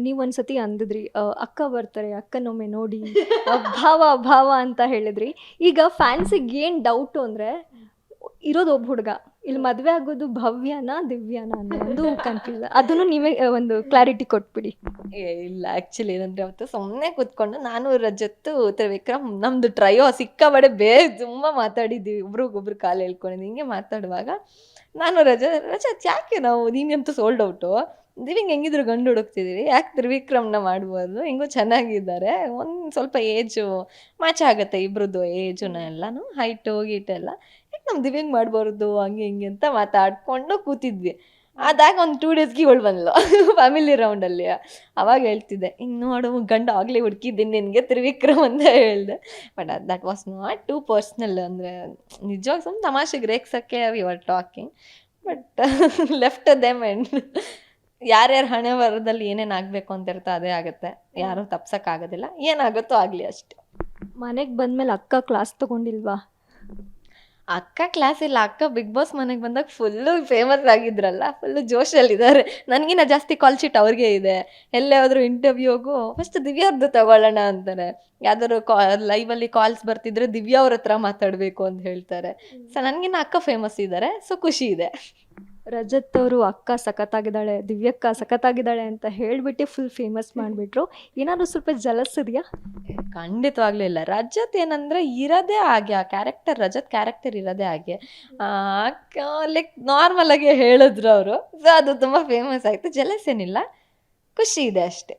ನೀವೊಂದ್ಸತಿ ಅಂದಿದ್ರಿ ಅಕ್ಕ ಬರ್ತಾರೆ ಅಕ್ಕನೊಮ್ಮೆ ನೋಡಿ ಭಾವ ಭಾವ ಅಂತ ಹೇಳಿದ್ರಿ. ಈಗ ಫ್ಯಾನ್ಸಿಗೆ ಏನು ಡೌಟು ಅಂದರೆ ಇರೋದು ಒಬ್ಬ ಹುಡುಗ ಇಲ್ಲಿ ಮದುವೆ ಆಗೋದು ಭವ್ಯನ ದಿವ್ಯನ ಅನ್ನೋ ಒಂದು ಕನ್ಫ್ಯೂಸ್. ಅದನ್ನು ನೀವೇ ಒಂದು ಕ್ಲಾರಿಟಿ ಕೊಟ್ಬಿಡಿ. ಇಲ್ಲ ಆ್ಯಕ್ಚುಲಿ ಏನಂದರೆ ಅವತ್ತು ಸುಮ್ಮನೆ ಕೂತ್ಕೊಂಡು ನಾನು ರಜತ್ತು ತ್ರಿವಿಕ್ರಮ್ ನಮ್ಮದು ಟ್ರಯೋ ಸಿಕ್ಕಾಬಡೆ ತುಂಬ ಮಾತಾಡಿದ್ದೀವಿ, ಒಬ್ರಿಗೊಬ್ರು ಕಾಲು ಎಳ್ಕೊಂಡಿದ್ದು. ಹಿಂಗೆ ಮಾತಾಡುವಾಗ ನಾನು ರಜತ್ ಯಾಕೆ ನಾವು ನೀನಂತೂ ಸೋಲ್ಡ್ ಔಟು, ದಿವ್ಯಂಗೆ ಹೆಂಗಿದ್ರು ಗಂಡು ಹುಡುಕ್ತಿದ್ದೀವಿ, ಯಾಕೆ ತ್ರಿವಿಕ್ರಮ್ನ ಮಾಡ್ಬೋದು, ಹೆಂಗೋ ಚೆನ್ನಾಗಿದ್ದಾರೆ, ಒಂದು ಸ್ವಲ್ಪ ಏಜು ಮ್ಯಾಚ್ ಆಗುತ್ತೆ ಇಬ್ರದ್ದು ಏಜುನ ಎಲ್ಲನೂ, ಹೈಟು ಗೀಟೆಲ್ಲ, ಯಾಕೆ ನಮ್ಮ ದಿವ್ಯಂಗೆ ಮಾಡ್ಬಾರ್ದು ಹಂಗೆ ಹಿಂಗೆ ಅಂತ ಮಾತಾಡ್ಕೊಂಡು ಕೂತಿದ್ವಿ. ಅದಾಗ ಒಂದು 2 ಡೇಸ್ಗೆ ಇವಳು ಬಂದ್ಲು ಫ್ಯಾಮಿಲಿ ರೌಂಡಲ್ಲಿ. ಅವಾಗ ಹೇಳ್ತಿದ್ದೆ, ಹಿಂಗೆ ನೋಡು ಗಂಡು ಆಗಲೇ ಹುಡುಕಿದ್ದೀನಿ ನಿನಗೆ ತ್ರಿವಿಕ್ರಮ್ ಅಂತ ಹೇಳಿದೆ. But that was not too personal, ಅಂದರೆ ನಿಜವಾಗಿ ಸುಮ್ಮನೆ ತಮಾಷೆಗೆ ರೇಗ್ಸೋಕ್ಕೆ we are talking. But left them and ಯಾರ್ಯಾರ ಹಣೆ ಬರದಲ್ಲಿ ಏನೇನು ಆಗಬೇಕು ಅಂತ ಇರ್ತೋ ಅದೇ ಆಗುತ್ತೆ, ಯಾರೂ ತಪ್ಸೋಕ್ಕಾಗೋದಿಲ್ಲ, ಏನಾಗುತ್ತೋ ಆಗಲಿ ಅಷ್ಟೆ. ಮನೆಗೆ ಬಂದಮೇಲೆ ಅಕ್ಕ ಕ್ಲಾಸ್ ತೊಗೊಂಡಿಲ್ವಾ? ಅಕ್ಕ ಕ್ಲಾಸ್ ಇಲ್ಲ, ಅಕ್ಕ ಬಿಗ್ ಬಾಸ್ ಮನೆಗೆ ಬಂದಾಗ ಫುಲ್ಲು ಫೇಮಸ್ ಆಗಿದ್ರಲ್ಲ, ಫುಲ್ಲು ಜೋಶಲ್ಲಿದ್ದಾರೆ. ನನಗಿನ್ನ ಜಾಸ್ತಿ ಕಾಲ್ ಶೀಟ್ ಅವ್ರಿಗೆ ಇದೆ. ಎಲ್ಲೇ ಹೋದ್ರು ಇಂಟರ್ವ್ಯೂಗೂ ಫಸ್ಟ್ ದಿವ್ಯಾವ್ರದ್ದು ತಗೊಳ್ಳೋಣ ಅಂತಾರೆ. ಯಾವ್ದಾದ್ರು ಲೈವಲ್ಲಿ ಕಾಲ್ಸ್ ಬರ್ತಿದ್ರೆ ದಿವ್ಯಾ ಅವ್ರ ಹತ್ರ ಮಾತಾಡಬೇಕು ಅಂತ ಹೇಳ್ತಾರೆ. ಸೊ ನನಗಿನ್ನ ಅಕ್ಕ ಫೇಮಸ್ ಇದ್ದಾರೆ, ಸೊ ಖುಷಿ ಇದೆ. ರಜತ್ ಅವರು ಅಕ್ಕ ಸಖತ್ತಾಗಿದ್ದಾಳೆ, ದಿವ್ಯಕ್ಕ ಸಖತ್ತಾಗಿದ್ದಾಳೆ ಅಂತ ಹೇಳ್ಬಿಟ್ಟು ಫುಲ್ ಫೇಮಸ್ ಮಾಡಿಬಿಟ್ರು. ಏನಾದರೂ ಸ್ವಲ್ಪ ಜಲಸ್ ಇದೆಯಾ? ಖಂಡಿತವಾಗ್ಲೂ ಇಲ್ಲ. ರಜತ್ ಏನಂದರೆ ಇರೋದೇ ಹಾಗೆ, ಆ ಕ್ಯಾರೆಕ್ಟರ್ ರಜತ್ ಕ್ಯಾರೆಕ್ಟರ್ ಇರೋದೇ ಹಾಗೆ. ಲೈಕ್ ನಾರ್ಮಲ್ ಆಗಿ ಹೇಳಿದ್ರು ಅವರು, ಸೊ ಅದು ತುಂಬ ಫೇಮಸ್ ಆಯಿತು. ಜಲಸ್ ಏನಿಲ್ಲ, ಖುಷಿ ಇದೆ ಅಷ್ಟೇ.